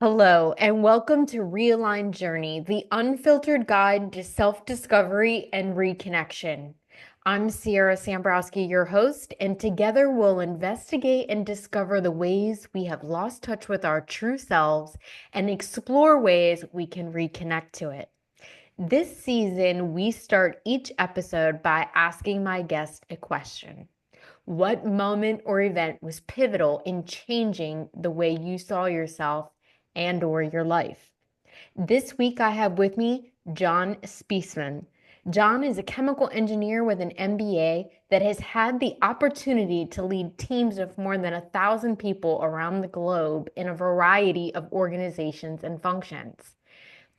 Hello, and welcome to Realign Journey, the unfiltered guide to self-discovery and reconnection. I'm Siera Sambrowski, your host, and together we'll investigate and discover the ways we have lost touch with our true selves and explore ways we can reconnect to it. This season, we start each episode by asking my guest a question. What moment or event was pivotal in changing the way you saw yourself and or your life? This week I have with me Jon Spiesman. Jon is a chemical engineer with an MBA that has had the opportunity to lead teams of more than 1,000 people around the globe in a variety of organizations and functions.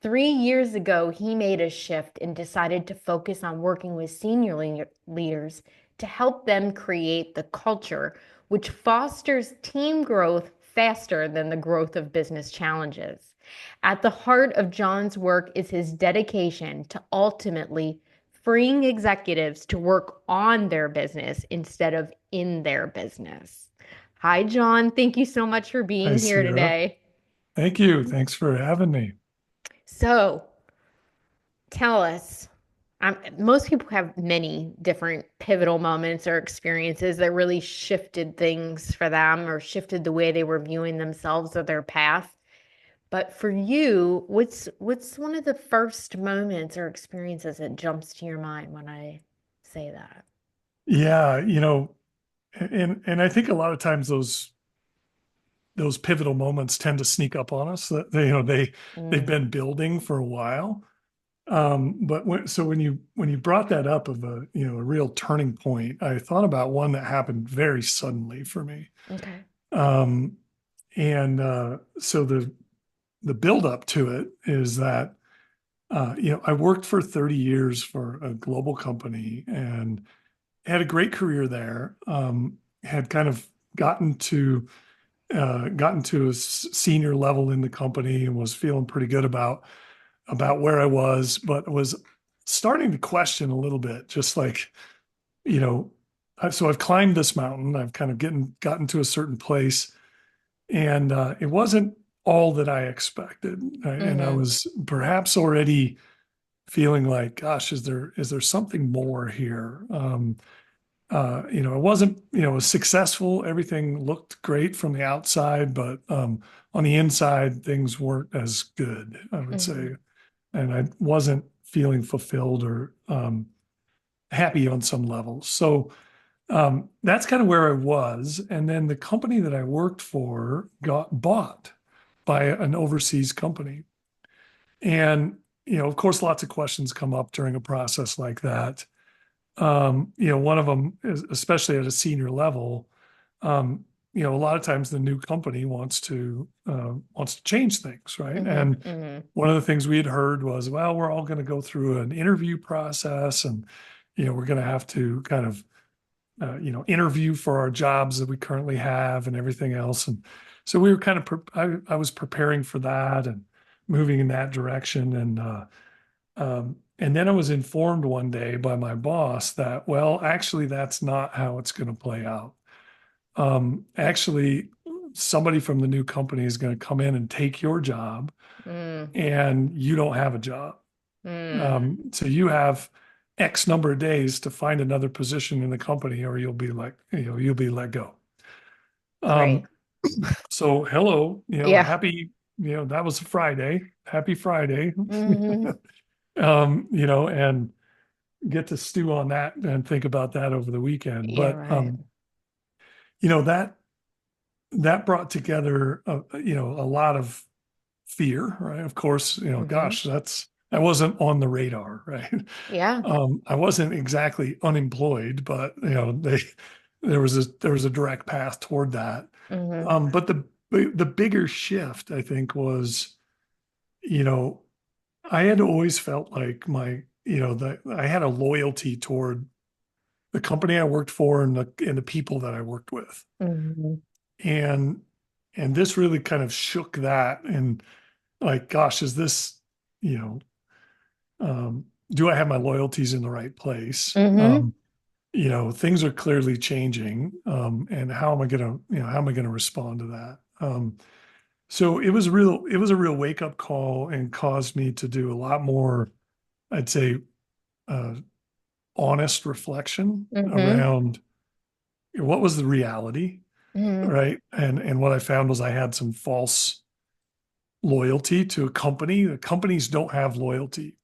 3 years ago, he made a shift and decided to focus on working with senior leaders to help them create the culture which fosters team growth faster than the growth of business challenges. At the heart of Jon's work is his dedication to ultimately freeing executives to work on their business instead of in their business. Hi, Jon. Thank you so much for Hi, being here Siera. today. Thank you. Thanks for having me. So, tell us. Most people have many different pivotal moments or experiences that really shifted things for them or shifted the way they were viewing themselves or their path. But for you, what's one of the first moments or experiences that jumps to your mind when I say that? Yeah, and I think a lot of times those pivotal moments tend to sneak up on us. That they've Mm, been building for a while. But when you brought that up of a real turning point, I thought about one that happened very suddenly for me. okay. Um, and so the build up to it is that I worked for 30 years for a global company and had a great career there. Had kind of gotten to a senior level in the company and was feeling pretty good about where I was, but was starting to question a little bit, just like you know. So I've climbed this mountain. I've kind of gotten to a certain place, and it wasn't all that I expected, right? And I Mm-hmm. was perhaps already feeling like, gosh, is there something more here? It wasn't, it was successful. Everything looked great from the outside, but on the inside, things weren't as good, I would Mm-hmm. say. And I wasn't feeling fulfilled or happy on some levels. So that's kind of where I was. And then the company that I worked for got bought by an overseas company. And, of course, lots of questions come up during a process like that. One of them is, especially at a senior level, a lot of times the new company wants to change things, right? Mm-hmm. And Mm-hmm. one of the things we had heard was, well, we're all going to go through an interview process, and we're going to have to kind of interview for our jobs that we currently have and everything else. And so we were kind of I was preparing for that and moving in that direction, and then I was informed one day by my boss that, well, actually, that's not how it's going to play out. Actually, somebody from the new company is going to come in and take your job, Mm, and you don't have a job. mm, So you have X number of days to find another position in the company, or you'll be let go. right. Um, so hello, Yeah. happy, that was Friday. Happy Friday. Mm-hmm. And get to stew on that and think about that over the weekend. Yeah, But right. that brought together a lot of fear, right? Of course, Mm-hmm. gosh, I wasn't on the radar, right? Yeah. I wasn't exactly unemployed, but there was a direct path toward that. Mm-hmm. But the bigger shift, I think, was, you know, I had always felt like that I had a loyalty toward the company I worked for and the people that I worked with. Mm-hmm. And and this really kind of shook that, and like, gosh, is this, you know, do I have my loyalties in the right place? Mm-hmm. Things are clearly changing. And how am I gonna respond to that? So it was a real wake up call and caused me to do a lot more, I'd say, uh, honest reflection Mm-hmm. around what was the reality, Mm-hmm. right? And what I found was I had some false loyalty to a company. The companies don't have loyalty.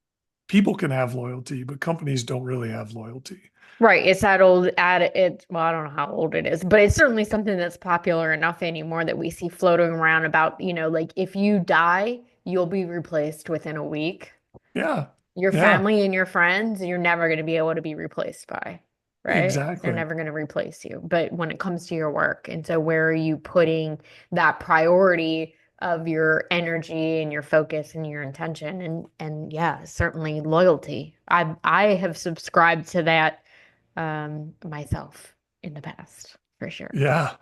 People can have loyalty, but companies don't really have loyalty. Right. It's that old ad. Well, I don't know how old it is, but it's certainly something that's popular enough anymore that we see floating around about, like if you die, you'll be replaced within a week. Yeah. Your Yeah, family and your friends, you're never going to be able to be replaced by, right? They're exactly. never going to replace you. But when it comes to your work, and so where are you putting that priority of your energy and your focus and your intention and yeah, certainly loyalty. I have subscribed to that myself in the past for sure. Yeah.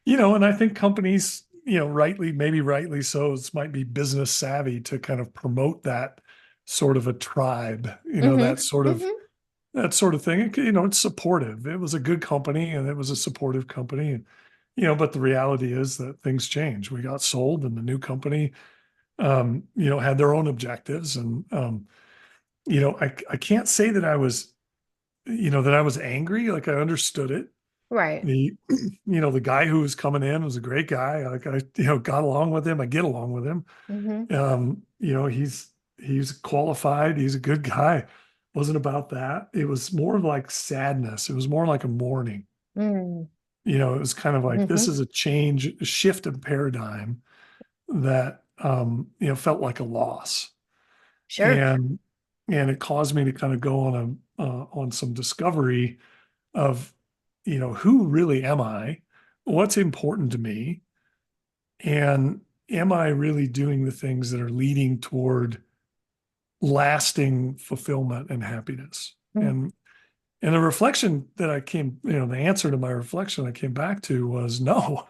And I think companies, rightly, maybe rightly so, this might be business savvy to kind of promote that sort of a tribe, that Mm-hmm. sort of Mm-hmm. that sort of thing. It's supportive. It was a good company and it was a supportive company. And, but the reality is that things change. We got sold and the new company, had their own objectives. And, I can't say that I was angry. Like I understood it. Right. The, the guy who was coming in was a great guy. Like I, got along with him. I get along with him. Mm-hmm. He's qualified. He's a good guy. Wasn't about that. It was more of like sadness. It was more like a mourning. Mm-hmm. It was kind of like this is a change, a shift in paradigm that felt like a loss. Sure. And it caused me to kind of go on some discovery of who really am I? What's important to me? And am I really doing the things that are leading toward lasting fulfillment and happiness? And the reflection that I came, the answer to my reflection I came back to was no,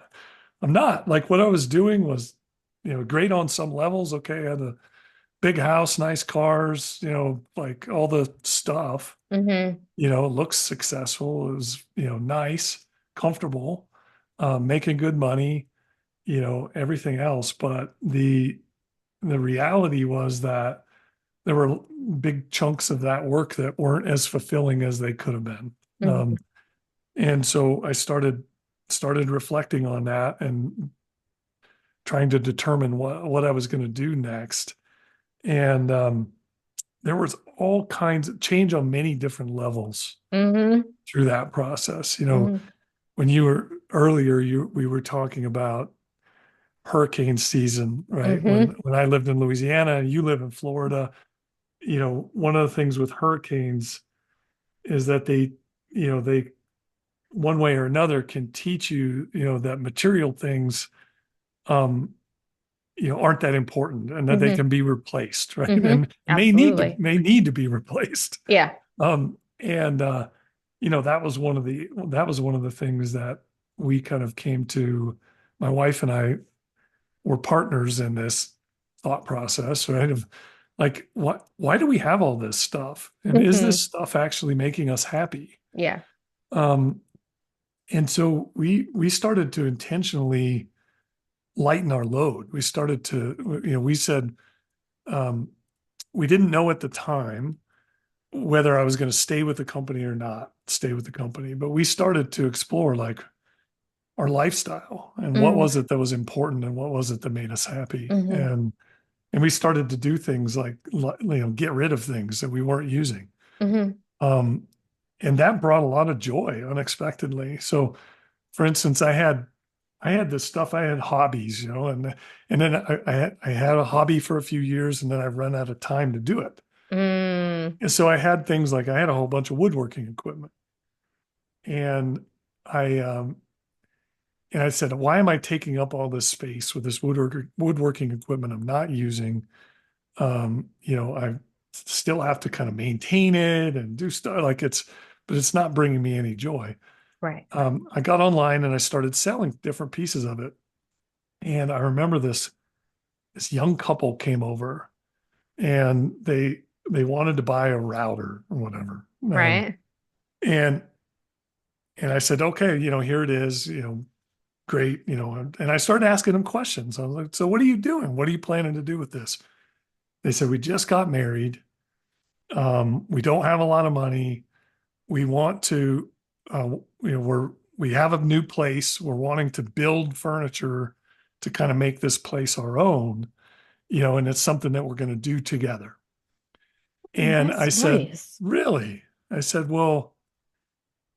I'm not. Like what I was doing was, great on some levels. Okay, I had a big house, nice cars, like all the stuff, Mm-hmm. looks successful. It was, nice, comfortable, making good money, everything else. But the reality was that there were big chunks of that work that weren't as fulfilling as they could have been. Mm-hmm. And so I started reflecting on that and trying to determine what I was going to do next. And there was all kinds of change on many different levels Mm-hmm. through that process. Mm-hmm. When you were earlier, we were talking about hurricane season, right? When Mm-hmm. when I lived in Louisiana and you live in Florida, one of the things with hurricanes is that they one way or another can teach you, that material things, um, aren't that important and that they Mm-hmm. can be replaced, right? Mm-hmm. And may need to Absolutely. may need to be replaced. Yeah. And that was one of the things that we kind of came to. My wife and I were partners in this thought process, right? Of like, why do we have all this stuff? And is Mm-hmm. this stuff actually making us happy? Yeah. Um, and so we started to intentionally lighten our load. We started to, we said, um, we didn't know at the time whether I was going to stay with the company or not stay with the company, but we started to explore like our lifestyle and what Mm-hmm. was it that was important and what was it that made us happy. Mm-hmm. And we started to do things like, get rid of things that we weren't using. Mm-hmm. Um, and that brought a lot of joy unexpectedly. So for instance, I had this stuff, I had hobbies, and then I had a hobby for a few years and then I run out of time to do it. Mm. And so I had things like I had a whole bunch of woodworking equipment. And I um and I said, why am I taking up all this space with this woodworking equipment I'm not using? I still have to kind of maintain it and do stuff like but it's not bringing me any joy. Right. I got online and I started selling different pieces of it. And I remember this young couple came over and they wanted to buy a router or whatever. Right. And and I said, okay, here it is, great, and I started asking them questions. I was like, so what are you doing? What are you planning to do with this? They said, we just got married. We don't have a lot of money. We want to, we have a new place. We're wanting to build furniture to kind of make this place our own, and it's something that we're going to do together. And I That's said, nice. really? I said, well,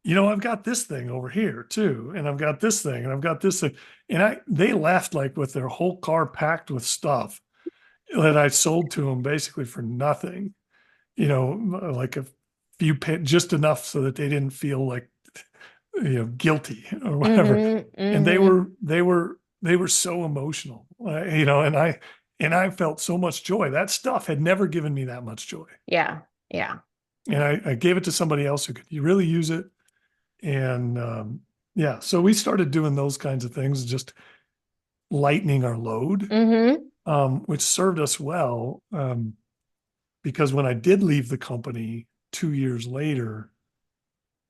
I've got this thing over here too, and I've got this thing, and I've got this thing. And they left like with their whole car packed with stuff that I sold to them basically for nothing, like a just enough so that they didn't feel like, guilty or whatever. Mm-hmm. And they Mm-hmm. were, they were, they were so emotional, and I felt so much joy. That stuff had never given me that much joy. Yeah. Yeah. And I gave it to somebody else who could really use it. And yeah, so we started doing those kinds of things, just lightening our load, Mm-hmm. which served us well. Because when I did leave the company 2 years later,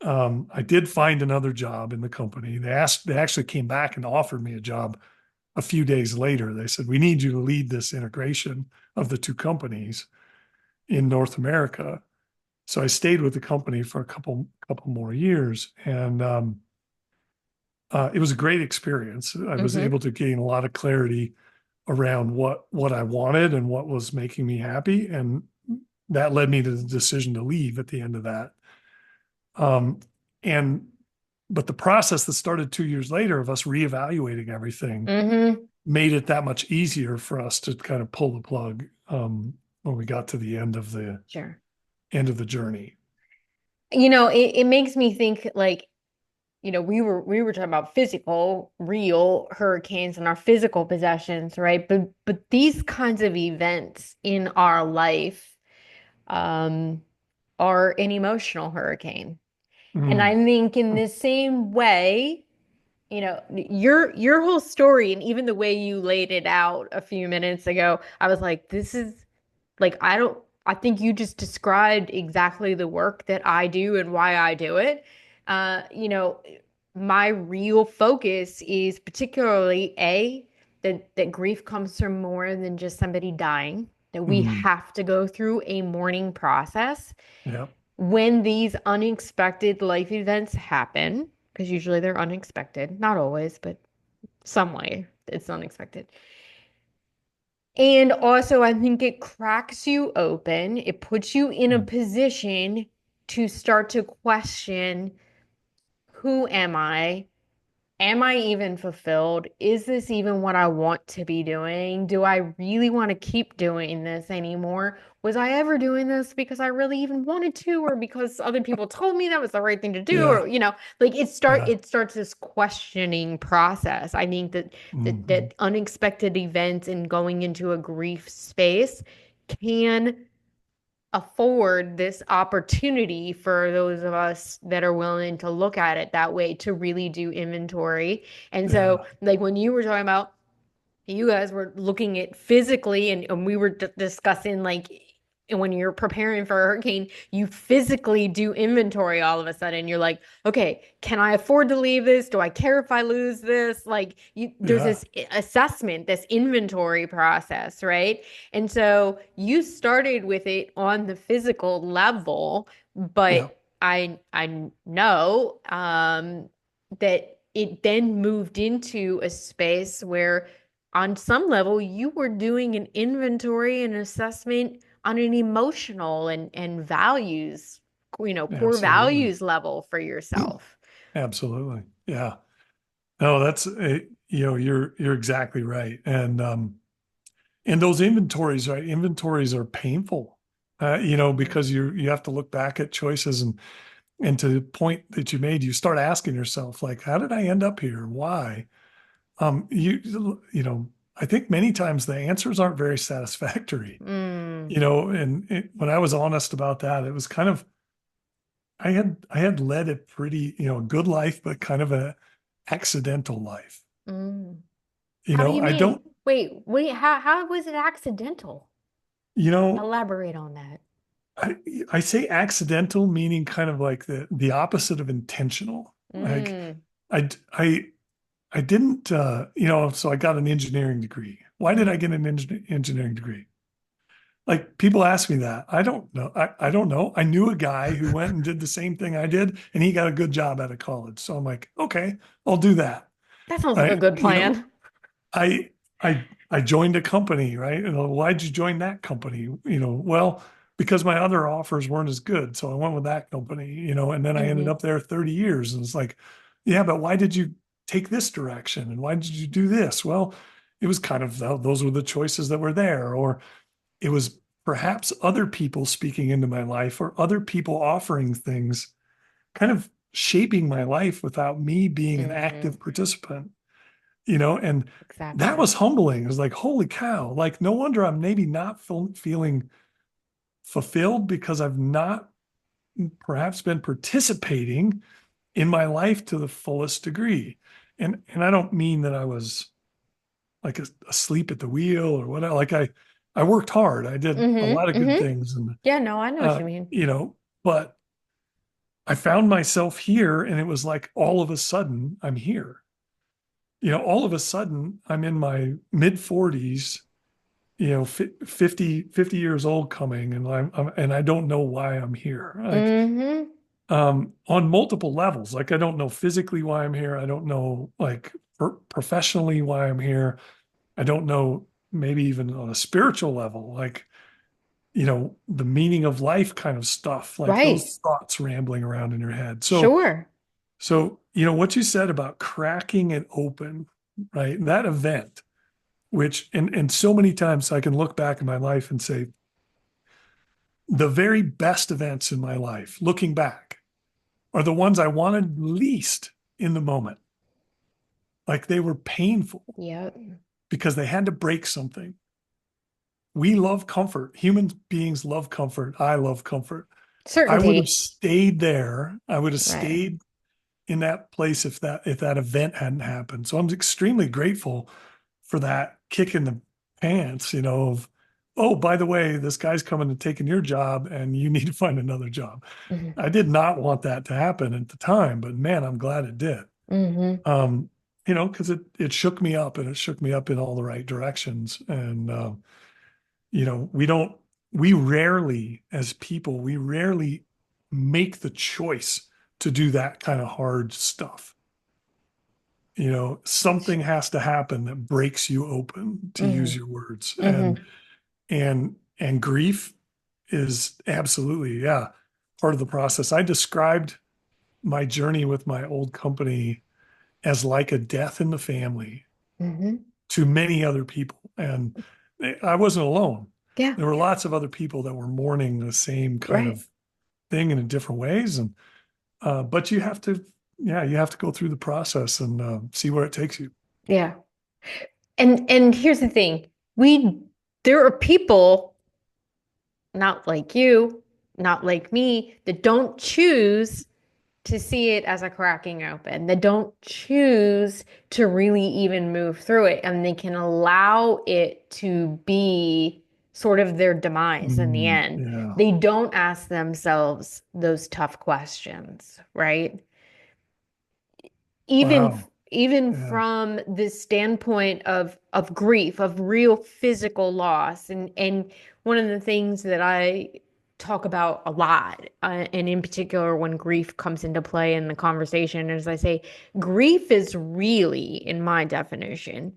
I did find another job in the company. They actually came back and offered me a job a few days later. They said, we need you to lead this integration of the two companies in North America. So I stayed with the company for a couple more years, and it was a great experience. I was Mm-hmm. able to gain a lot of clarity around what I wanted and what was making me happy, and that led me to the decision to leave at the end of that. Um, and but the process that started 2 years later of us reevaluating everything Mm-hmm. made it that much easier for us to kind of pull the plug when we got to the Sure. end of the journey. It makes me think like, we were talking about physical, real hurricanes and our physical possessions, right? But these kinds of events in our life um are an emotional hurricane. And I Mm, think in the same way, your whole story and even the way you laid it out a few minutes ago, I was like, this is like I think you just described exactly the work that I do and why I do it. Uh, you know, my real focus is particularly that grief comes from more than just somebody dying, that we mm, have to go through a mourning process yeah. when these unexpected life events happen, because usually they're unexpected, not always, but some way it's unexpected. And also, I think it cracks you open. It puts you in a Mm, position to start to question, who am I? Am I even fulfilled? Is this even what I want to be doing? Do I really want to keep doing this anymore? Was I ever doing this because I really even wanted to, or because other people told me that was the right thing to do? yeah. Or, like Yeah. it starts this questioning process. I think that Hmm. unexpected events and going into a grief space can afford this opportunity for those of us that are willing to look at it that way to really do inventory. And so, Yeah. like when you were talking about you guys were looking at physically and we were discussing like when you're preparing for a hurricane, you physically do inventory all of a sudden. You're like, okay, can I afford to leave this? Do I care if I lose this? Like there's Yeah. this assessment, this inventory process, right? And so you started with it on the physical level, Yeah. but I know that it then moved into a space where on some level, you were doing an inventory and assessment on an emotional and values, core Absolutely. values level for yourself. Absolutely. Yeah. No, that's you're exactly right. And those inventories, right? Inventories are painful. Because you have to look back at choices, and to the point that you made, you start asking yourself, like, how did I end up here? Why? I think many times the answers aren't very satisfactory. Mm, When I was honest about that, it was kind of I had led a pretty, good life, but kind of a accidental life. mm. How do you I mean? don't, Wait, how was it accidental? you know, Elaborate on that. I, I say accidental, meaning kind of like the opposite of intentional. Like Mm, I, I didn't, so I got an engineering degree. Why did I get an engineering degree? Like people ask me that. I don't know. I don't know. I knew a guy who went and did the same thing I did, and he got a good job out of college. So I'm like, okay, I'll do that. That sounds like a I, good you know, plan. I I joined a company, right? And why'd you join that company? Well, because my other offers weren't as good. So I went with that company, and then I ended Hmm. up there 30 years. And it's like, yeah, but why did you take this direction? And why did you do this? Well, it was kind of those were the choices that were there, or it was perhaps other people speaking into my life or other people offering things, kind of shaping my life without me being an Hmm. active participant, and that Exactly. was humbling. It was like, holy cow, like no wonder I'm maybe not feeling fulfilled because I've not perhaps been participating in my life to the fullest degree. And I don't mean that I was like asleep at the wheel or whatever. Like I worked hard. I did a Hmm. lot of good Hmm. things, and Yeah, no, I know what uh, you mean. you know, but I found myself here, and it was like all of a sudden I'm here. All of a sudden I'm in my mid 40s, 50 years old coming, and and I don't know why I'm here. Like Hmm. on multiple levels. Like I don't know physically why I'm here. I don't know like professionally why I'm here. I don't know maybe even on a spiritual level, like the meaning of life kind of stuff, like Right. those thoughts rambling around in your head. Sure. So what you said about cracking it open, right? That event, which and so many times I can look back in my life and say the very best events in my life, looking back, are the ones I wanted least in the moment. Like they were painful Yep. because they had to break something. We love comfort. Human beings love comfort. I love comfort. I would have Certainty. stayed there. I would have Right. stayed in that place if that event hadn't happened. So I'm extremely grateful for that kick in the pants, of, oh, by the way, this guy's coming and taking your job and you need to find another job. Hmm. I did not want that to happen at the time, but man, I'm glad it did. Hmm. Um, because it shook me up, and it shook me up in all the right directions. And we don't we rarely, as people, we rarely make the choice to do that kind of hard stuff. Something has to happen that breaks you open, to use Hmm. your words. and Hmm. and and grief is absolutely, yeah, part of the process. I described my journey with my old company as like a death in the family Hmm. to many other people. And I wasn't alone. Yeah. There were lots of other people that were mourning the same kind Right. of thing in different ways. And but you have to go through the process and see where it takes you. Yeah. And here's the thing. We there are people not like you, not like me, that don't choose to see it as a cracking open, that don't choose to really even move through it. And they can allow it to be sort of their demise in the end. Yeah. They don't ask themselves those tough questions, right? even Wow. even Yeah. from the standpoint of grief, of real physical loss. And one of the things that I talk about a lot, and in particular when grief comes into play in the conversation, is I say grief is really, in my definition,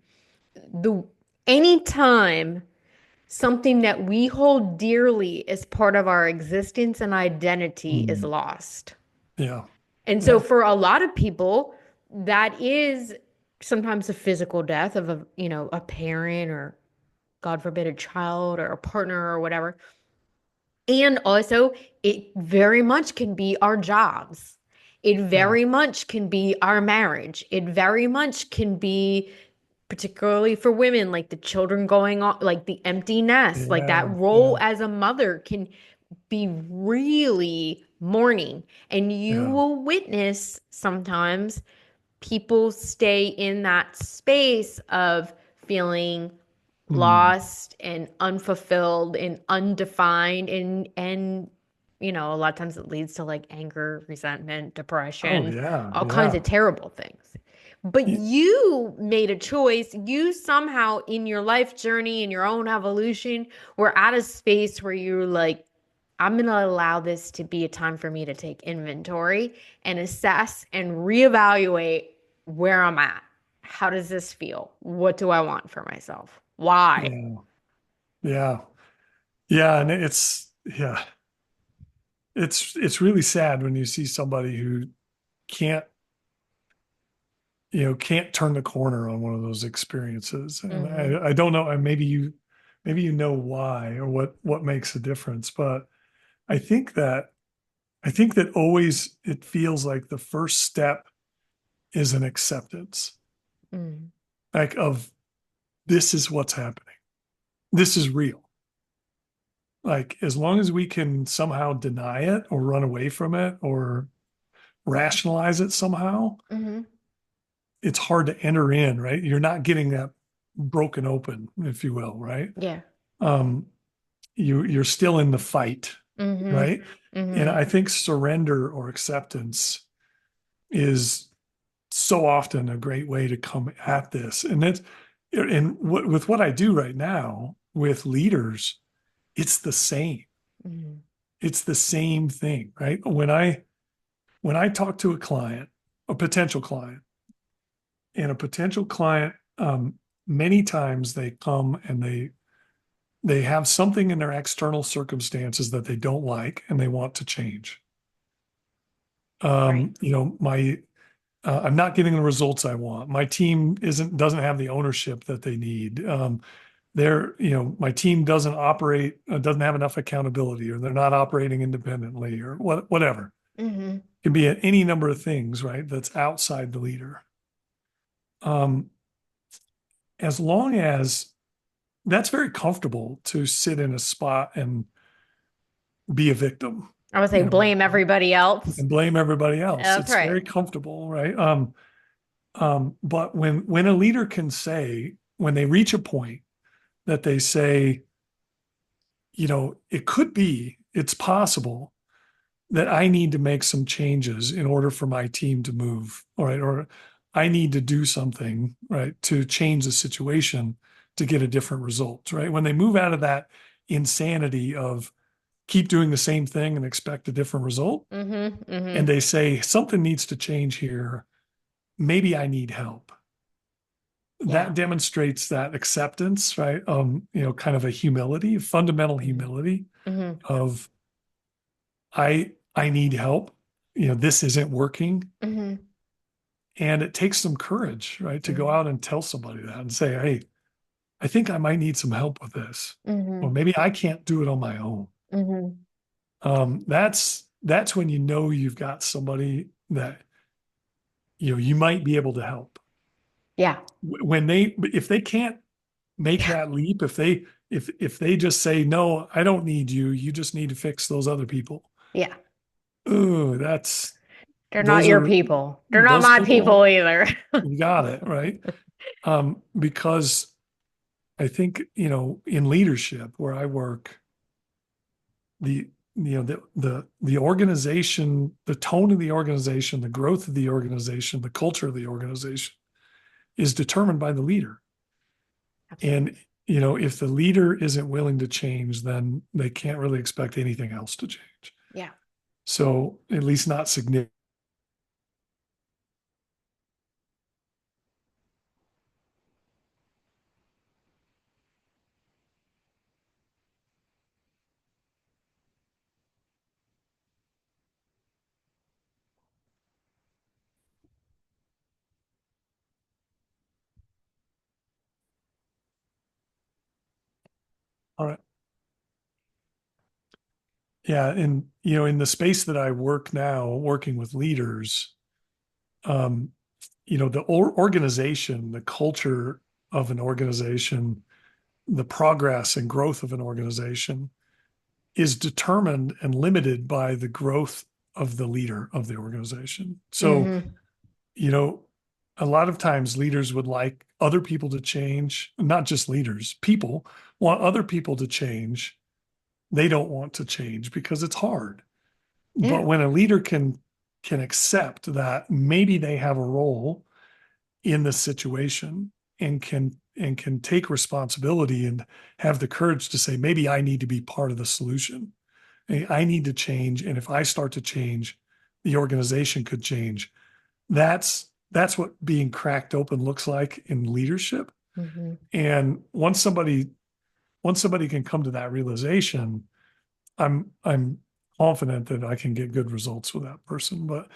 the anytime something that we hold dearly as part of our existence and identity is Mm. lost. Yeah. And so Yeah. for a lot of people, that is sometimes a physical death of a parent, or God forbid, a child or a partner or whatever. And also, it very much can be our jobs. It Yeah. very much can be our marriage. It very much can be, particularly for women, like the children going on, like the empty nest, like that Yeah. role Yeah. as a mother can be really mourning. And you Yeah. will witness sometimes people stay in that space of feeling Mm. lost and unfulfilled and undefined, and a lot of times it leads to like anger, resentment, Oh depression, yeah. all kinds of Yeah. terrible things. But you made a choice. You somehow, in your life journey, in your own evolution, were at a space where you're like, I'm going to allow this to be a time for me to take inventory and assess and reevaluate where I'm at. How does this feel? What do I want for myself? Why? Yeah. Yeah. Yeah. And yeah, it's really sad when you see somebody who can't, can't turn the corner on one of those experiences. And Hmm. I don't know, and maybe you know why or what makes a difference, but I think that, I think that always it feels like the first step is an acceptance, Mm. like of this is what's happening. This is real. Like as long as we can somehow deny it or run away from it or rationalize it somehow, Hmm. it's hard to enter in, right? You're not getting that broken open, if you will, right? Yeah. Um, you're still in the fight, Hmm. right? And Hmm. I think surrender or acceptance is so often a great way to come at this. And that's and with what I do right now with leaders, it's the same. Hmm. It's the same thing, right? When I talk to a client, a potential client, and a potential client, many times they come and they have something in their external circumstances that they don't like and they want to change. Right. My I'm not getting the results I want. My team doesn't have the ownership that they need. My team doesn't have enough accountability, or they're not operating independently, or whatever. Hmm. It can be any number of things, right? That's outside the leader. Um, as long as that's very comfortable to sit in a spot and be a victim, I would say blame everybody else. and blame everybody else. That's It's right. very comfortable, right? But when a leader can say, when they reach a point that they say, it's possible that I need to make some changes in order for my team to move, all right, or I need to do something, right, to change the situation to get a different result, right? When they move out of that insanity of keep doing the same thing and expect a different result, Hmm. and Hmm. they say something needs to change here, maybe I need help. Yeah. That demonstrates that acceptance, right? Kind of a humility, fundamental Hmm. humility Hmm. of I need help. This isn't working. Hmm. And it takes some courage, right, to go Hmm. out and tell somebody that and say, hey, I think I might need some help with this. Or Hmm. maybe I can't do it on my own. Hmm. That's when you know you've got somebody that you might be able to help. Yeah. If they can't make Yeah. that leap, if they just say, no, I don't need you, you just need to fix those other people. Yeah. Oh, They're not those your are people. They're not those my people people, either. you got it, right? Because I think, in leadership where I work, the the organization, the tone of the organization, the growth of the organization, the culture of the organization is determined by the leader. Absolutely. And if the leader isn't willing to change, then they can't really expect anything else to change. Yeah. So at least not significant. All right. Yeah. And in the space that I work now, working with leaders, um, the organization, the culture of an organization, the progress and growth of an organization is determined and limited by the growth of the leader of the organization. So, Hmm. you know, a lot of times leaders would like other people to change, not just leaders, people want other people to change. They don't want to change because it's hard. Yeah. But when a leader can accept that maybe they have a role in the situation and can take responsibility and have the courage to say, maybe I need to be part of the solution. I need to change. And if I start to change, the organization could change. That's what being cracked open looks like in leadership. Hmm. And once somebody can come to that realization, I'm confident that I can get good results with that person. But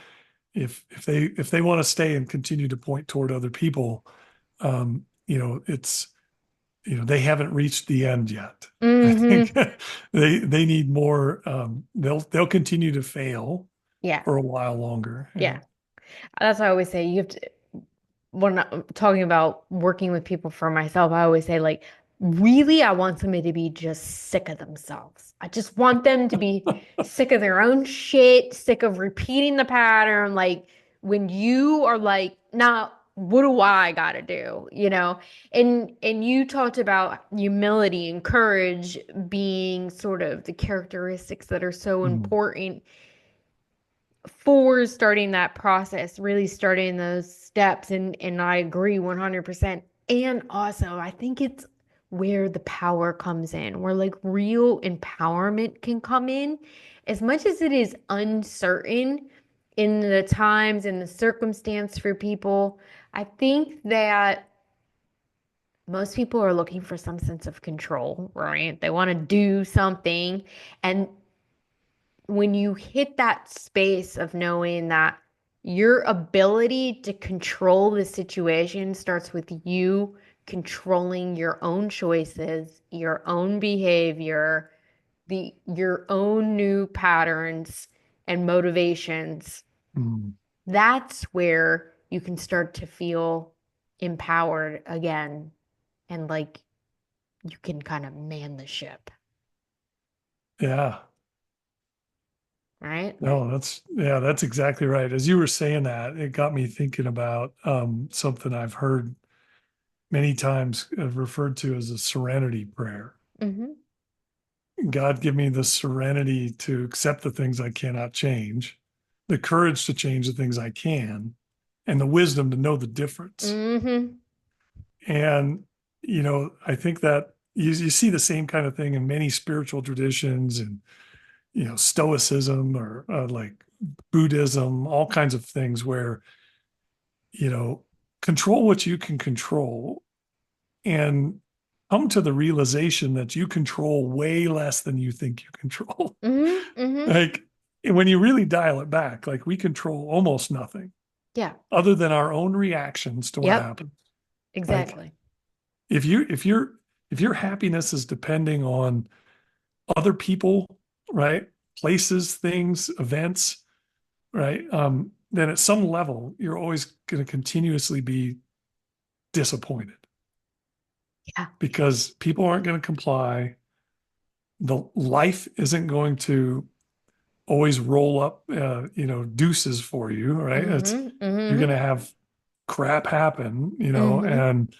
if they want to stay and continue to point toward other people, it's they haven't reached the end yet. I think Hmm. they need more. They'll continue to fail Yeah. for a while longer. Yeah. That's why I always say you have to, when I'm talking about working with people for myself, I always say, like, really, I want somebody to be just sick of themselves. I just want them to be sick of their own shit, sick of repeating the pattern. Like, when you are like, nah, what do I gotta do? And you talked about humility and courage being sort of the characteristics that are so Mm, important for starting that process, really starting those steps. And I agree 100%. And also, I think it's where the power comes in, where like real empowerment can come in. As much as it is uncertain in the times and the circumstance for people, I think that most people are looking for some sense of control, right? They want to do something. And when you hit that space of knowing that your ability to control the situation starts with you controlling your own choices, your own behavior, your own new patterns and motivations, mm. that's where you can start to feel empowered again and like you can kind of man the ship, Yeah. right? No, that's exactly right. As you were saying that, it got me thinking about something I've heard many times referred to as a serenity prayer. Mm-hmm. God, give me the serenity to accept the things I cannot change, the courage to change the things I can, and the wisdom to know the difference. Mm-hmm. And, I think that you see the same kind of thing in many spiritual traditions and, Stoicism or like Buddhism, all kinds of things where, you know, control what you can control and come to the realization that you control way less than you think you control. Mm-hmm. Mm-hmm. Like when you really dial it back, like we control almost nothing Yeah. other than our own reactions to what Yep. happens. Like Exactly. if you if your happiness is depending on other people, right? Places, things, events, right? Then at some level, you're always going to continuously be disappointed Yeah. because people aren't going to comply. The life isn't going to always roll up, deuces for you, right? Mm-hmm. You're Mm-hmm. going to have crap happen, Mm-hmm. and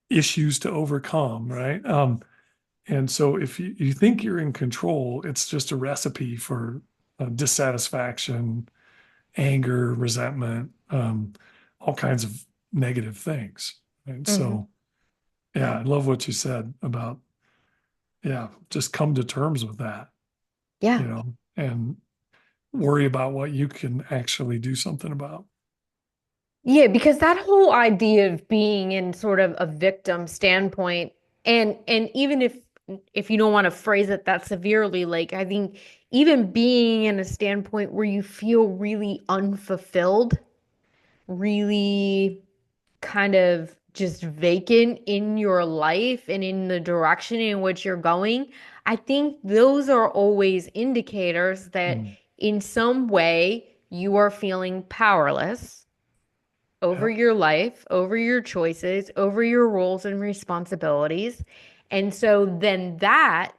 issues to overcome, right? And so if you think you're in control, it's just a recipe for dissatisfaction, anger, resentment, all kinds of negative things. And Mm-hmm. so, yeah, I love what you said about, yeah, just come to terms with that, Yeah. and worry about what you can actually do something about. Yeah, because that whole idea of being in sort of a victim standpoint, and even if you don't want to phrase it that severely, like I think even being in a standpoint where you feel really unfulfilled, really kind of just vacant in your life and in the direction in which you're going, I think those are always indicators that Mm, in some way you are feeling powerless over yep. your life, over your choices, over your roles and responsibilities. And so then that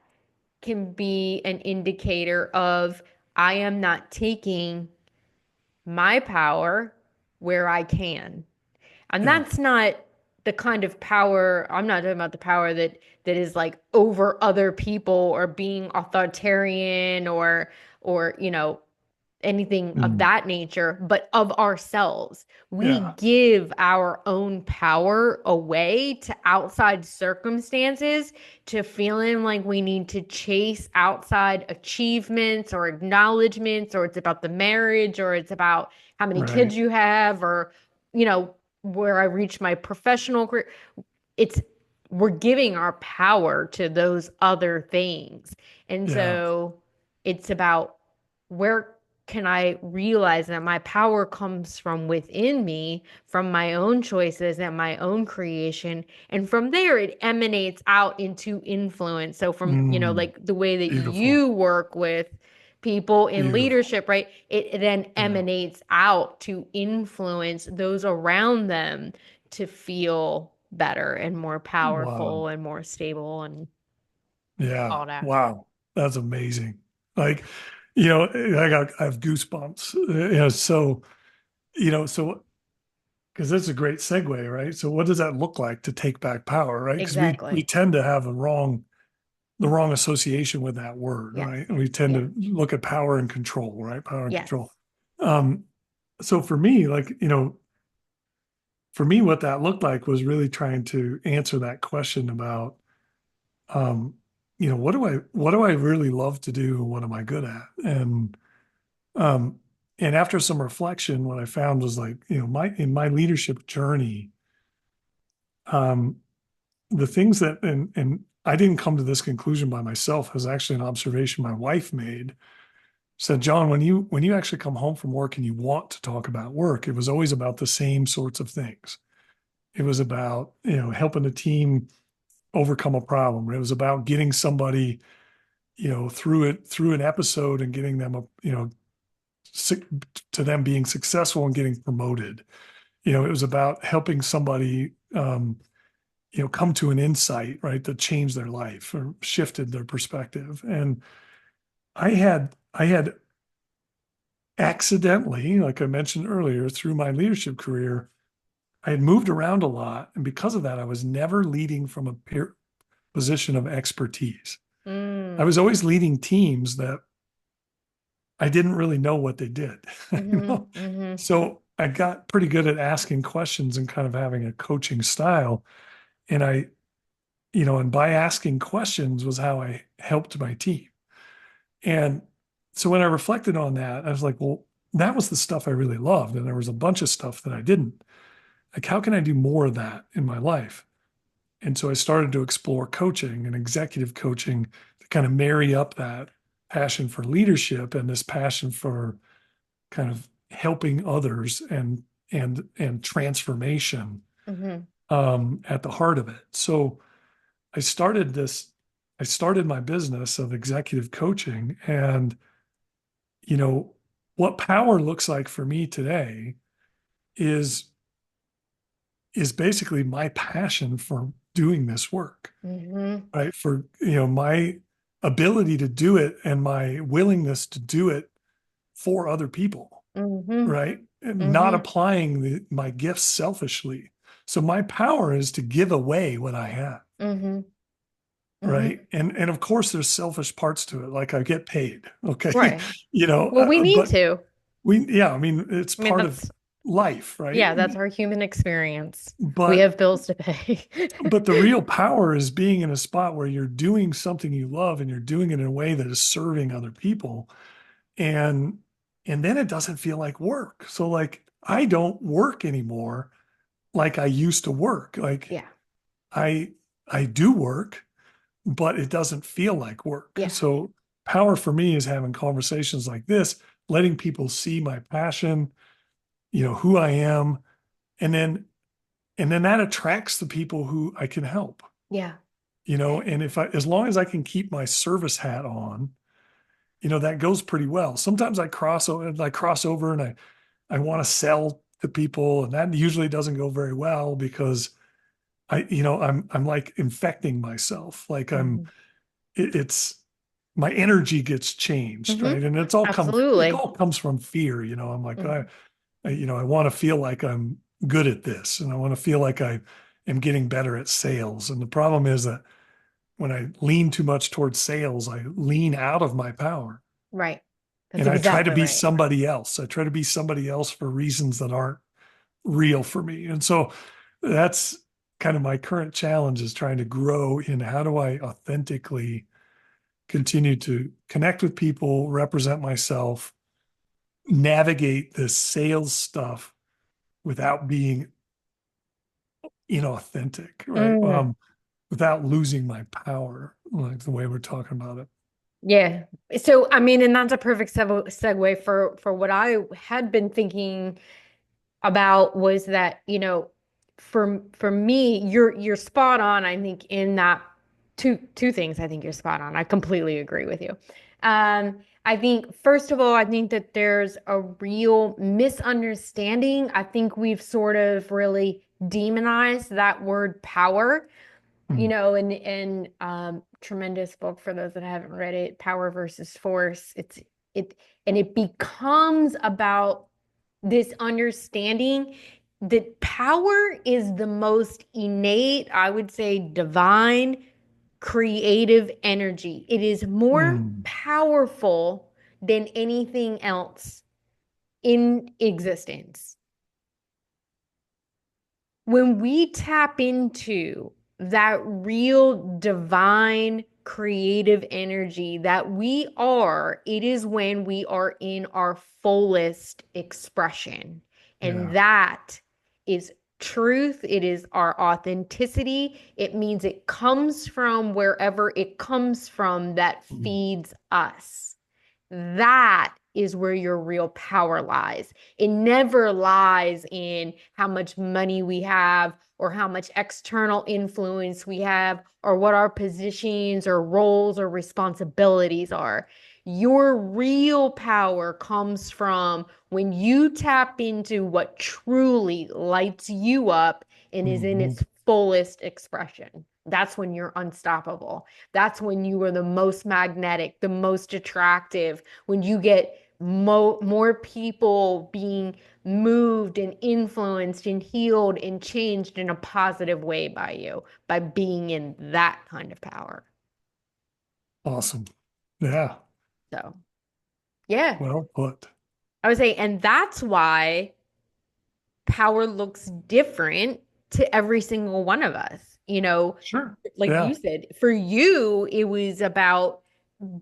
can be an indicator of I am not taking my power where I can. And Yeah. that's not the kind of power, I'm not talking about the power that is like over other people or being authoritarian or anything of Mm. that nature, but of ourselves. We Yeah. give our own power away to outside circumstances, to feeling like we need to chase outside achievements or acknowledgments, or it's about the marriage, or it's about how many Right. kids you have, or, you know, where I reach my professional career. It's We're giving our power to those other things. And Yeah. so it's about, where can I realize that my power comes from within me, from my own choices and my own creation. And from there, it emanates out into influence. So from, Mm. like the way that Beautiful. you work with people in Beautiful. leadership, right? It then Yeah. emanates out to influence those around them to feel better and more Wow. powerful and more stable and Yeah. all that. Wow. That's amazing. Like, I have goosebumps. So, so because that's a great segue, right? So what does that look like to take back power, right? Because we Exactly. tend to have the wrong association with that word, Yes. right? And we tend Yes. to look at power and control, right? Power and Yes. control. Um, so for me, what that looked like was really trying to answer that question about, um, what do I really love to do? What am I good at? Um, and after some reflection, what I found was like, in my leadership journey, um, the things that, and I didn't come to this conclusion by myself, it was actually an observation my wife made. Said, John, when you actually come home from work and you want to talk about work, it was always about the same sorts of things. It was about, helping a team overcome a problem. It was about getting somebody, through an episode and getting them to them being successful and getting promoted. It was about helping somebody, come to an insight, right, that changed their life or shifted their perspective. And I had accidentally, like I mentioned earlier, through my leadership career, I had moved around a lot. And because of that, I was never leading from a position of expertise. I was Mm. always leading teams that I didn't really know what they did. Mhm. Mhm. So I got pretty good at asking questions and kind of having a coaching style. And and by asking questions was how I helped my team. And so when I reflected on that, I was like, well, that was the stuff I really loved. And there was a bunch of stuff that I didn't. Like, how can I do more of that in my life? And so I started to explore coaching and executive coaching to kind of marry up that passion for leadership and this passion for kind of helping others and transformation, Mhm. at the heart of it. So I started this, I started my business of executive coaching. And, you know, what power looks like for me today is is basically my passion for doing this work, Mhm. right? For, my ability to do it and my willingness to do it for other people, Mhm. right? And not Mhm. applying my gifts selfishly. So my power is to give away what I have, Mhm. Mhm. right? And of course there's selfish parts to it, like I get paid, okay? Right. Well, we need But to. yeah, I mean, it's I mean, part of life, right? yeah, that's our human experience. We But have bills to pay. the real power is being in a spot where you're doing something you love and you're doing it in a way that is serving other people. And then it doesn't feel like work. So like I don't work anymore like I used to work. Like Yeah. I I do work, but it doesn't feel like work. Yeah. So power for me is having conversations like this, letting people see my passion, who I am, and then that attracts the people who I can help. Yeah. And as long as I can keep my service hat on, that goes pretty well. Sometimes I cross over and I want to sell to people, and that usually doesn't go very well because I'm like infecting myself. Like Mhm. it's my energy gets changed, Mhm. right? And it Absolutely. all comes from fear. I'm like, Mhm. I want to feel like I'm good at this, and I want to feel like I am getting better at sales. And the problem is that when I lean too much towards sales, I lean out of my power. Right. That's And I try to exactly be right. somebody else. I try to be somebody else for reasons that aren't real for me. And so that's kind of my current challenge, is trying to grow in how do I authentically continue to connect with people, represent myself, navigate the sales stuff without being inauthentic, right? Mm, Without losing my power, like the way we're talking about it. yeah. So, I mean, and that's a perfect segue for what I had been thinking about was that, for me, you're spot on, I think, in that two things. I think you're spot on. I completely agree with you. I think, first of all, I think that there's a real misunderstanding. I think we've sort of really demonized that word power, Mm, and tremendous book for those that haven't read it, Power versus Force. It and it becomes about this understanding that power is the most innate, I would say, divine, creative energy. It is more mm, powerful than anything else in existence. When we tap into that real divine creative energy that we are, it is when we are in our fullest expression. And yeah. that is truth. It is our authenticity. It means it comes from wherever it comes from that Mm, feeds us. That is where your real power lies. It never lies in how much money we have or how much external influence we have or what our positions or roles or responsibilities are. Your real power comes from when you tap into what truly lights you up and is in mhm. its fullest expression. That's when you're unstoppable. That's when you are the most magnetic, the most attractive, when you get more people being moved and influenced and healed and changed in a positive way by you, by being in that kind of power. Awesome. Yeah. So, yeah, Well put. I would say, and that's why power looks different to every single one of us. Sure. Like you Yeah. said, for you, it was about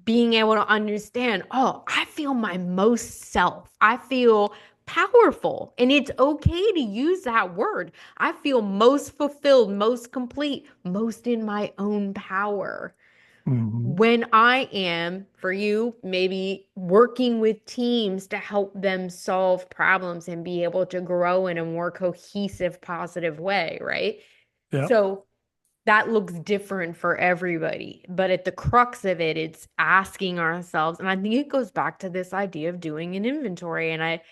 being able to understand, oh, I feel my most self. I feel powerful. And it's okay to use that word. I feel most fulfilled, most complete, most in my own power. Hmm. When I am, for you, maybe working with teams to help them solve problems and be able to grow in a more cohesive, positive way, right? Yeah. So that looks different for everybody. But at the crux of it, it's asking ourselves, and I think it goes back to this idea of doing an inventory. And I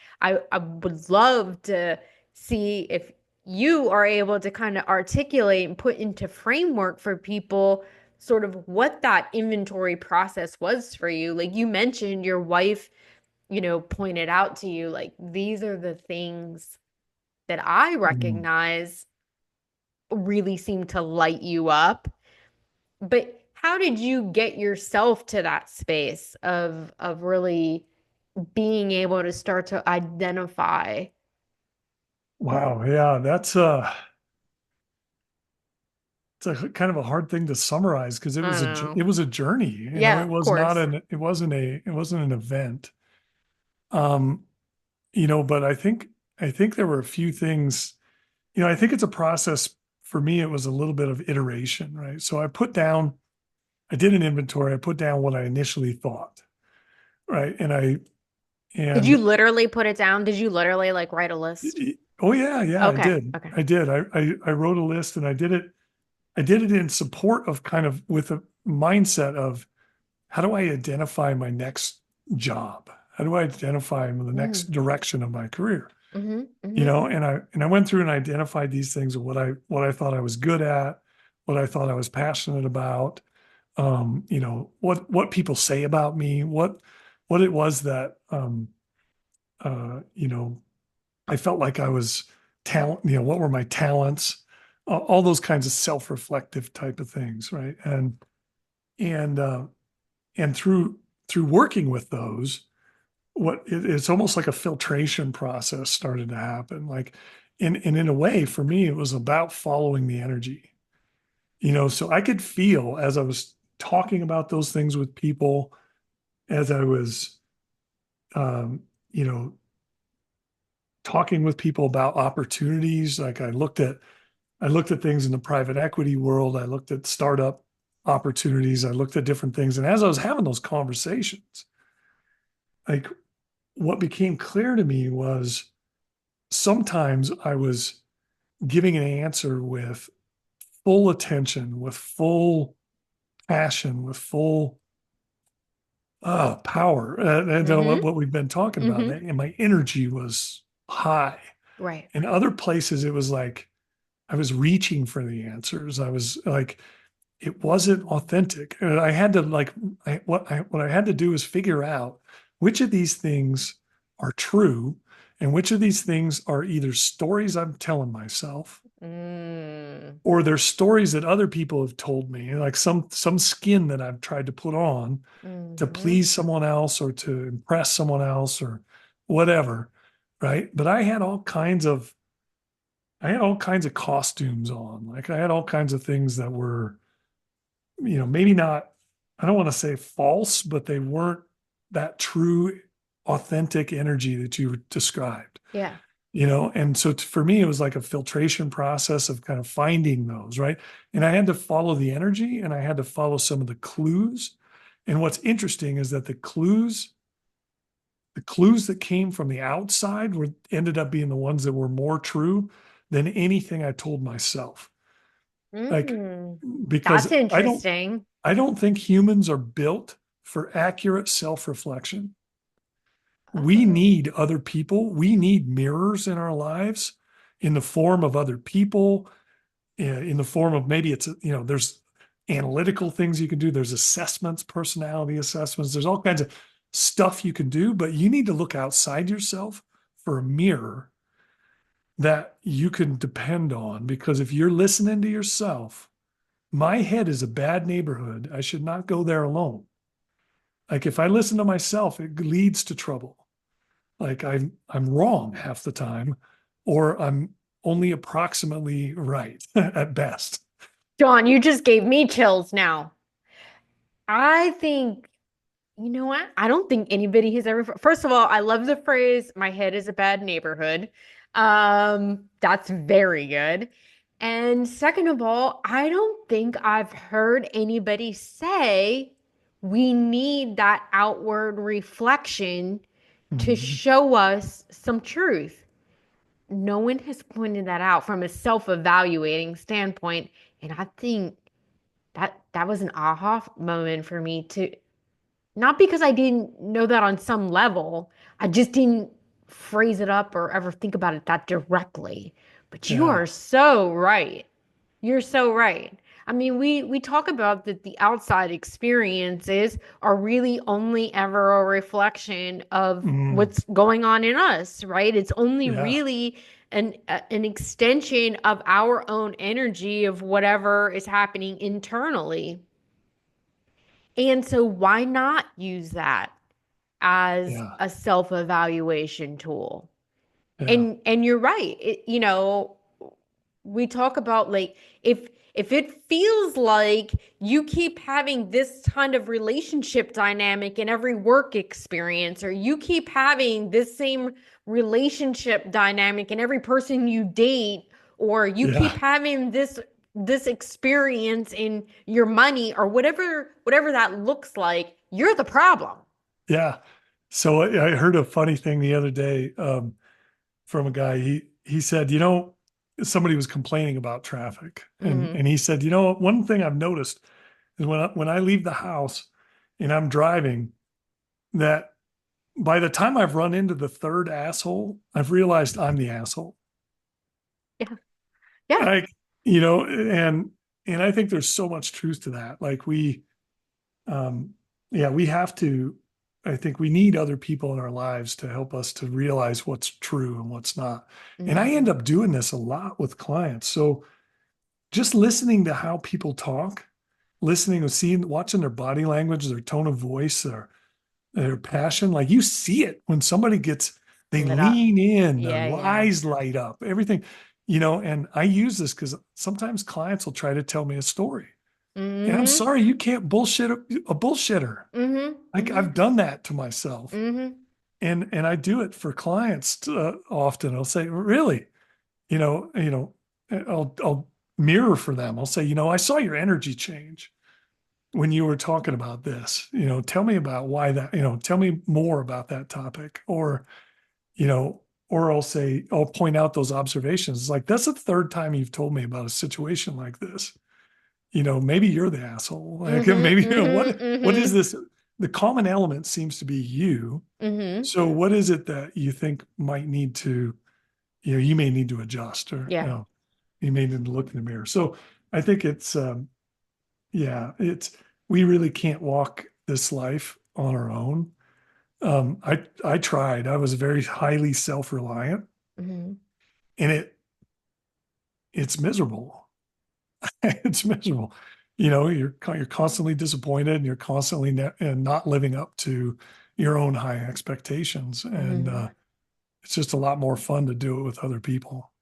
would love to see if you are able to kind of articulate and put into framework for people sort of what that inventory process was for you. Like you mentioned, your wife, pointed out to you, like, these are the things that I Mm. recognize really seem to light you up. But how did you get yourself to that space of really being able to start to identify? Wow. Yeah. It's a kind of a hard thing to summarize because I don't know. it was a journey. Yeah, It of was not course. it wasn't an event. Um, but I think there were a few things, I think it's a process. For me, it was a little bit of iteration, right? So I did an inventory, I put down what I initially thought, right? Did you And literally put it down? Did you literally like write a list? oh yeah, yeah, I Okay, did. okay. I did. I wrote a list and I did it in support of kind of with a mindset of how do I identify my next job? How do I identify the next Mm, direction of my career? mm-hmm, mm-hmm, And I went through and identified these things of what I thought I was good at, what I thought I was passionate about, what people say about me, what it was that you know, I felt like I was talent, what were my talents, all those kinds of self-reflective type of things, right? And and through working with those, it's almost like a filtration process started to happen. Like, and in a way, for me, it was about following the energy, so I could feel as I was talking about those things with people, as I was, um, you know, talking with people about opportunities. Like I looked at things in the private equity world. I looked at startup opportunities. I looked at different things. And as I was having those conversations, like what became clear to me was sometimes I was giving an answer with full attention, with full passion, with full power. And Mm-hmm. what we've been talking about. Mm-hmm. And my energy was high. Right. In other places, it was like I was reaching for the answers. I was like, it wasn't authentic. And I had to what I had to do is figure out which of these things are true and which of these things are either stories I'm telling myself Mm. or they're stories that other people have told me, like some skin that I've tried to put on to Mm-hmm. please someone else or to impress someone else or whatever, right? But I had all kinds of costumes on. Like I had all kinds of things that were, maybe not, I don't want to say false, but they weren't that true, authentic energy that you described, Yeah. and so for me, it was like a filtration process of kind of finding those, right? And I had to follow the energy and I had to follow some of the clues. And what's interesting is that the clues that came from the outside ended up being the ones that were more true than anything I told myself. Like, Mm. because That's I don't interesting. I don't think humans are built for accurate self-reflection. We Oh. need other people. We need mirrors in our lives in the form of other people, in the form of maybe there's analytical things you can do. There's assessments, personality assessments. There's all kinds of stuff you can do, but you need to look outside yourself for a mirror that you can depend on. Because if you're listening to yourself, my head is a bad neighborhood. I should not go there alone. Like if I listen to myself, it leads to trouble. Like I'm wrong half the time, or I'm only approximately right at best. John, you just gave me chills now. I think, you know what? I don't think anybody has ever, first of all, I love the phrase, my head is a bad neighborhood. That's very good. And second of all, I don't think I've heard anybody say we need that outward reflection to Mhm. show us some truth. No one has pointed that out from a self-evaluating standpoint. And I think that was an aha moment for me to not because I didn't know that on some level, I just didn't phrase it up or ever think about it that directly. But you Yeah. are so right. You're so right. I mean, we talk about that the outside experiences are really only ever a reflection of Mm. what's going on in us, right? It's only Yeah. really an extension of our own energy of whatever is happening internally. And so why not use that as Yeah. a self-evaluation tool? Yeah. And you're right. We talk about like if it feels like you keep having this kind of relationship dynamic in every work experience, or you keep having this same relationship dynamic in every person you date, or you keep Yeah. having this experience in your money or whatever that looks like, you're the problem. Yeah. So I heard a funny thing the other day from a guy. He said, somebody was complaining about traffic, and Mm-hmm. and he said, one thing I've noticed is when I leave the house and I'm driving, that by the time I've run into the third asshole, I've realized I'm the asshole. Yeah. Yeah. Like, and I think there's so much truth to that. Like um, yeah, we have to, I think we need other people in our lives to help us to realize what's true and what's not. And I end Mm-hmm. up doing this a lot with clients. So just listening to how people talk, listening and seeing, watching their body language, their tone of voice, their passion. Like you see it when somebody gets, they Lit up. lean in, their Yeah, yeah. eyes light up, everything, and I use this because sometimes clients will try to tell me a story. And I'm Mm-hmm. sorry, you can't bullshit a bullshitter. Mm-hmm. Like Mm-hmm. I've done that to myself. Mm-hmm. And I do it for clients often. I'll say, really, you know, you know, I'll mirror for them. I'll say, I saw your energy change when you were talking about this. Tell me about why that, tell me more about that topic. You know, or I'll point out those observations. It's like, that's the third time you've told me about a situation like this. Maybe you're the asshole. Like Mm-hmm. maybe, Mm-hmm. what is Mm-hmm. this? The common element seems to be you. Mm-hmm. So what is it that you think might need to, you may need to adjust, or, Yeah. you may need to look in the mirror. So I think yeah, we really can't walk this life on our own. I tried. I was very highly self-reliant, Mm-hmm. and it's miserable. It's miserable. You're constantly disappointed, and you're constantly and not living up to your own high expectations. And Mm-hmm. it's just a lot more fun to do it with other people.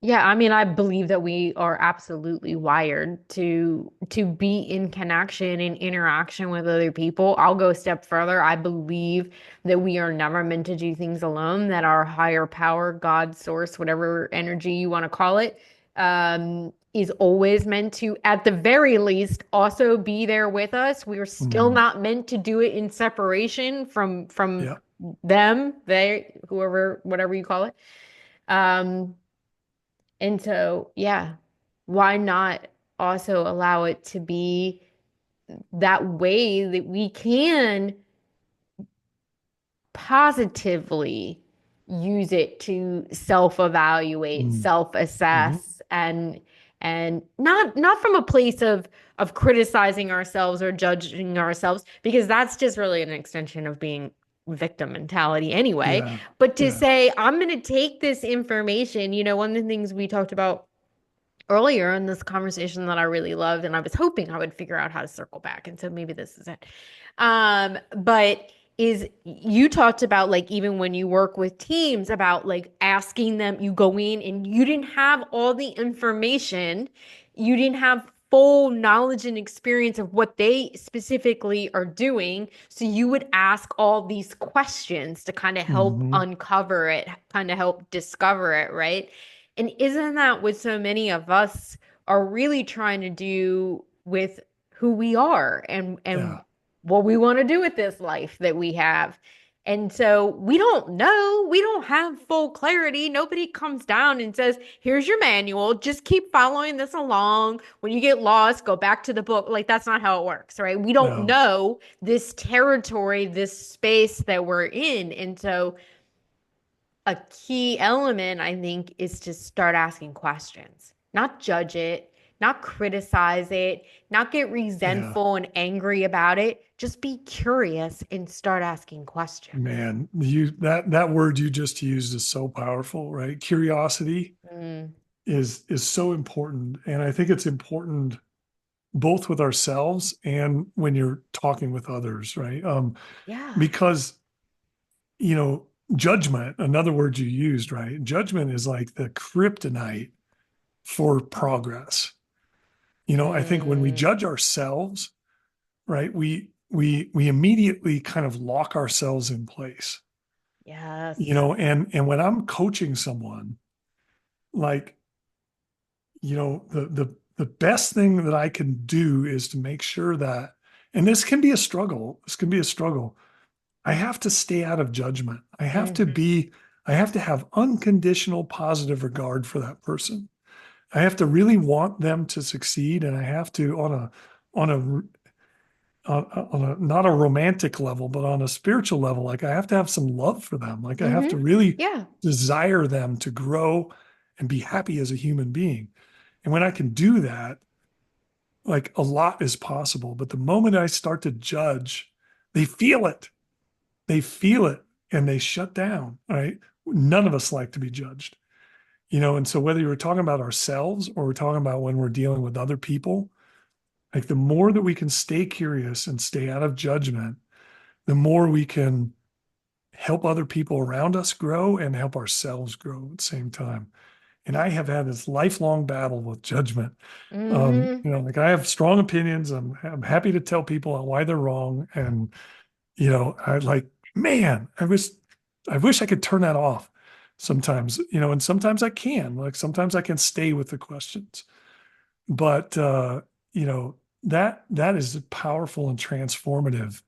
Yeah, I mean, I believe that we are absolutely wired to be in connection and interaction with other people. I'll go a step further. I believe that we are never meant to do things alone, that our higher power, God, source, whatever energy you want to call it, is always meant to, at the very least, also be there with us. We are still Mhm. not meant to do it in separation from Yeah. them, they, whoever, whatever you call it. Um, and so, yeah, why not also allow it to be that way that we can positively use it to self-evaluate, Mm. Mhm. self-assess, and not from a place of criticizing ourselves or judging ourselves, because that's just really an extension of being victim mentality anyway. Yeah. But to Yeah. say, I'm going to take this information, one of the things we talked about earlier in this conversation that I really loved, and I was hoping I would figure out how to circle back. And so maybe this is it. But is you talked about, like, even when you work with teams, about like asking them, you go in and you didn't have all the information, you didn't have full knowledge and experience of what they specifically are doing. So you would ask all these questions to kind of help Mhm. uncover it, kind of help discover it, right? And isn't that what so many of us are really trying to do with who we are and Yeah. what we want to do with this life that we have? And so we don't know. We don't have full clarity. Nobody comes down and says, here's your manual. Just keep following this along. When you get lost, go back to the book. Like, that's not how it works, right? We don't No. know this territory, this space that we're in. And so a key element, I think, is to start asking questions, not judge it, not criticize it, not get Yeah. resentful and angry about it. Just be curious and start asking questions. Man, that word you just used is so powerful, right? Curiosity Mm, is so important. And I think it's important both with ourselves and when you're talking with others, right? yeah. Because, you know, judgment, another word you used, right? Judgment is like the kryptonite for progress. I think when we Mm, judge ourselves, right, we immediately kind of lock ourselves in place. yes. And when I'm coaching someone, like, the best thing that I can do is to make sure that, and this can be a struggle, I have to stay out of judgment. Hmm. I have to have unconditional positive regard for that person. I have to really want them to succeed, and I have to, on a on a not a romantic level, but on a spiritual level, like I have to have some love for them. Like I have Hmm. to really Yeah. desire them to grow and be happy as a human being. And when I can do that, like a lot is possible. But the moment I start to judge, they feel it. They feel it and they shut down. Right. None of us like to be judged. And so whether you're talking about ourselves or we're talking about when we're dealing with other people, like the more that we can stay curious and stay out of judgment, the more we can help other people around us grow and help ourselves grow at the same time. And I have had this lifelong battle with judgment. Mm-hmm. Like I have strong opinions. I'm happy to tell people why they're wrong. And, I like, man, I wish I could turn that off sometimes, and sometimes I can, like sometimes I can stay with the questions, but, you know, that is powerful and transformative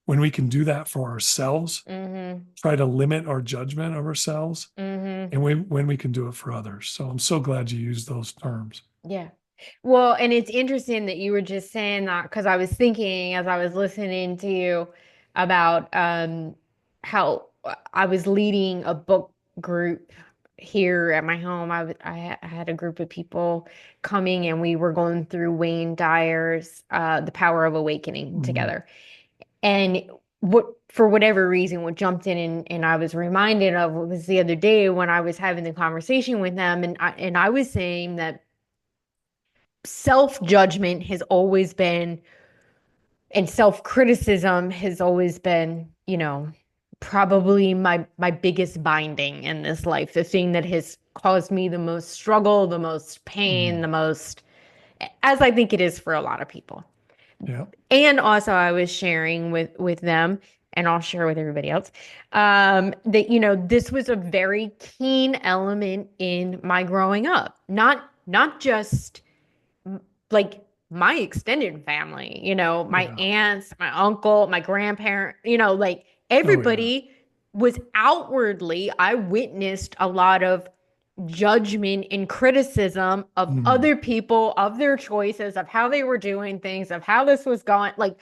when we can do that for ourselves, Mm-hmm. try to limit our judgment of ourselves, Mm-hmm. and when we can do it for others. So I'm so glad you used those terms. Yeah. Well, and it's interesting that you were just saying that because I was thinking as I was listening to you about how I was leading a book group here at my home. I had a group of people coming and we were going through Wayne Dyer's The Power of Awakening Mm, together. And what for whatever reason, what jumped in and I was reminded of was the other day when I was having the conversation with them and I was saying that self-judgment has always been and self-criticism has always been, probably my biggest binding in this life, the thing that has caused me the most struggle, the most pain, mm, the most, as I think it is for a lot of people. yeah. And also I was sharing with them, and I'll share with everybody else, that this was a very keen element in my growing up. Not just like my extended family, my Yeah. aunts, my uncle, my grandparent, like Oh yeah. everybody was outwardly, I witnessed a lot of judgment and criticism of Mm. other people, of their choices, of how they were doing things, of how this was going, like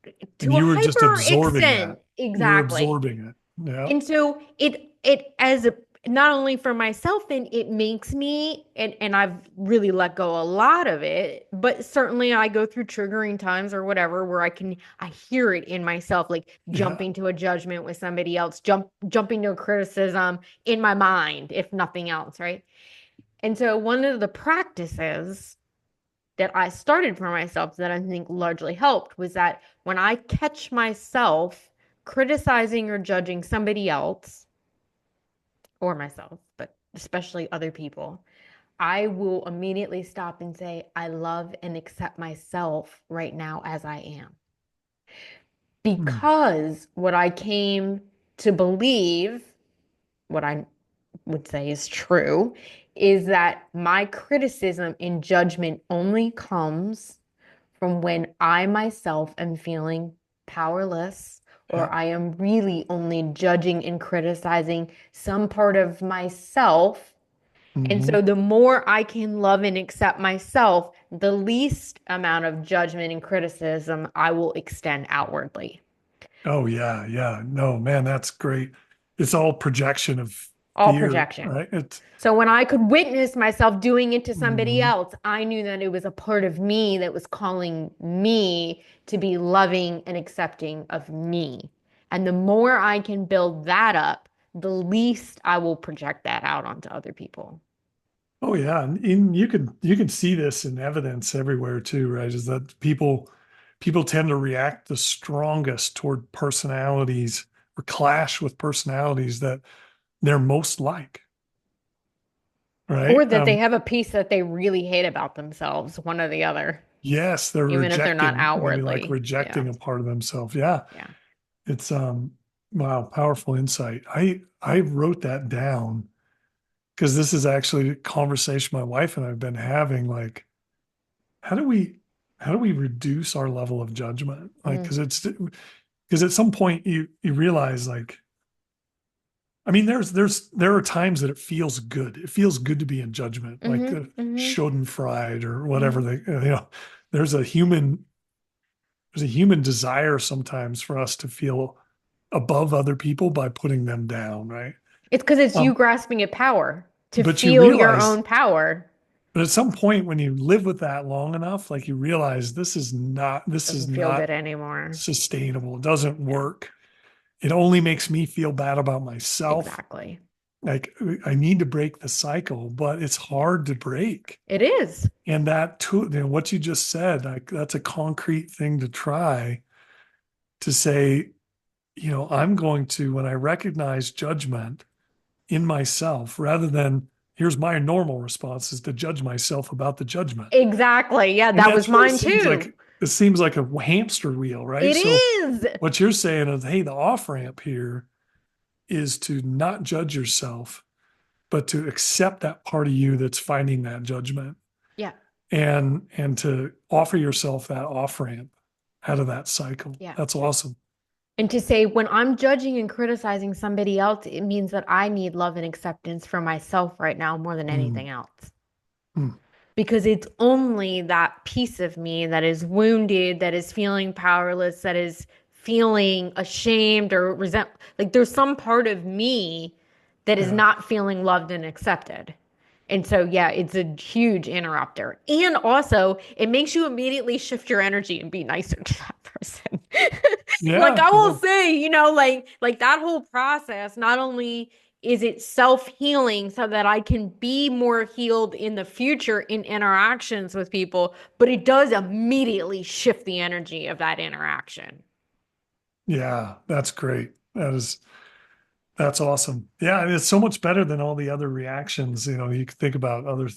And to a you were just hyper absorbing that. extent. You were Exactly. absorbing it. Yeah. And so it as a not only for myself, then it makes me and I've really let go a lot of it, but certainly I go through triggering times or whatever where I hear it in myself, like Yeah. jumping to a judgment with somebody else, jumping to a criticism in my mind, if nothing else, right? And so one of the practices that I started for myself that I think largely helped was that when I catch myself criticizing or judging somebody else or myself, but especially other people, I will immediately stop and say, I love and accept myself right now as I am. Mm. Because what I came to believe, what I would say is true, is that my criticism and judgment only comes from when I myself am feeling powerless Yeah. or I am really only judging and criticizing some part of myself. And Hmm. so the more I can love and accept myself, the least amount of judgment and criticism I will extend outwardly. Oh yeah. Yeah. No, man, that's great. It's all projection of All fear, projection. right? It's So when I could witness myself doing it to somebody mhm. else, I knew that it was a part of me that was calling me to be loving and accepting of me. And the more I can build that up, the least I will project that out onto other people. Oh yeah. And you can see this in evidence everywhere too, right? Is that people tend to react the strongest toward personalities or clash with personalities that they're most like, Or right? that they have a piece that they really hate about themselves, one or the other, Yes, they're even if they're not rejecting, maybe like outwardly. Yeah. rejecting a part of themselves. Yeah. Yeah. It's wow, powerful insight. I wrote that down because this is actually a conversation my wife and I've been having. Like, how do we how do we reduce our level of judgment? Like, Mm. because at some point you realize like, I mean, there are times that it feels good. It feels good to be in judgment, like Mm-hmm. Mm-hmm. Schadenfreude or whatever Mm-hmm. they, there's a human there's a human desire sometimes for us to feel above other people by putting them down, right? It's because it's you Um, grasping at power to but you feel your realize, own power. but at some point when you live with that long enough, like you realize this is Doesn't feel good not anymore. sustainable. It doesn't Yeah, work. It only makes me feel bad about myself. exactly. Like I need to break the cycle, but it's hard to break. It is. And that too, what you just said, like that's a concrete thing to try to say, I'm going to, when I recognize judgment in myself, rather than here's my normal response is to judge myself about the judgment. Exactly. Yeah, And that was that's what mine too. it seems like a hamster wheel, right? It So is. what you're saying is, hey, the off ramp here is to not judge yourself, but to accept that part of you that's finding that judgment Yeah. and to offer yourself that off ramp out of that cycle. Yeah. That's awesome. And to say when I'm judging and criticizing somebody else, it means that I need love and acceptance for myself right now more than Mm, anything else. mm, Because it's only that piece of me that is wounded, that is feeling powerless, that is feeling ashamed or resent. Like there's some part of me that is yeah. not feeling loved and accepted. And so, yeah, it's a huge interrupter. And also, it makes you immediately shift your energy and be nicer to that person. Like Yeah. I will Well, say, like that whole process, not only is it self-healing so that I can be more healed in the future in interactions with people, but it does immediately shift the energy of that interaction. yeah, that's great. That's awesome. Yeah, and it's so much better than all the other reactions. You can think about other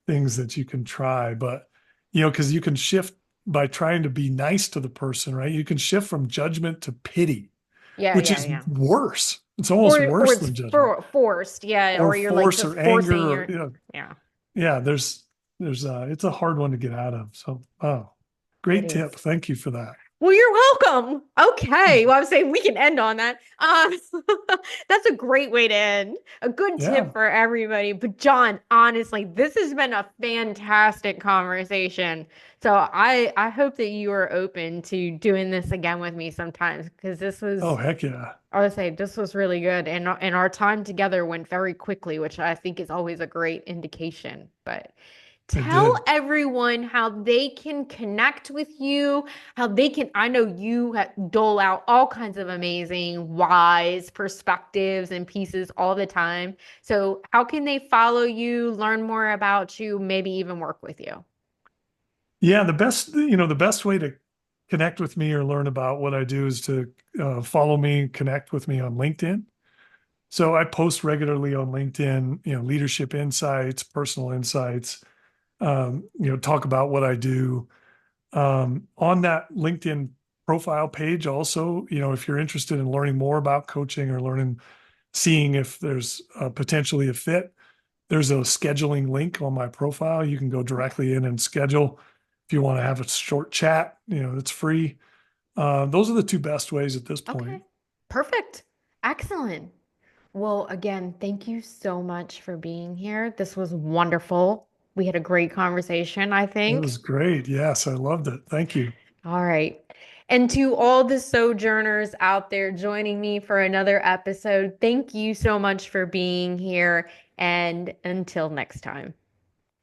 things that you can try, but because you can shift by trying to be nice to the person, right? You can shift from judgment to pity, Yeah, which yeah, is yeah. worse. It's almost Or worse it's than judgment forced, yeah, or or you're like force just or anger forcing or, your yeah. yeah, there's it's a hard one to get out of. So, oh, It great tip. is. Thank you for that. Well, you're welcome. Okay. Well, I'm saying we can end on that. That's a great way to end. A good tip Yeah, for everybody. But John, honestly, this has been a fantastic conversation. So I hope that you are open to doing this again with me sometimes because oh heck yeah, I would say this was really good and our time together went very quickly, which I think is always a great indication. But it tell did. everyone how they can connect with you, how they can. I know you dole out all kinds of amazing, wise perspectives and pieces all the time. So, how can they follow you, learn more about you, maybe even work with you? Yeah, the best way to connect with me or learn about what I do is to follow me, connect with me on LinkedIn. So I post regularly on LinkedIn, leadership insights, personal insights, talk about what I do. On that LinkedIn profile page, also, if you're interested in learning more about coaching or seeing if there's potentially a fit, there's a scheduling link on my profile. You can go Okay. directly in and schedule if you want to have a short chat. It's free. Those are the two best ways at this Okay. point. Perfect. Excellent. Well, again, thank you so much for being here. This was wonderful. We had a great conversation, I It think. was great. Yes, I loved it. Thank you. All right. And to all the sojourners out there joining me for another episode, thank you so much for being here. And until next time.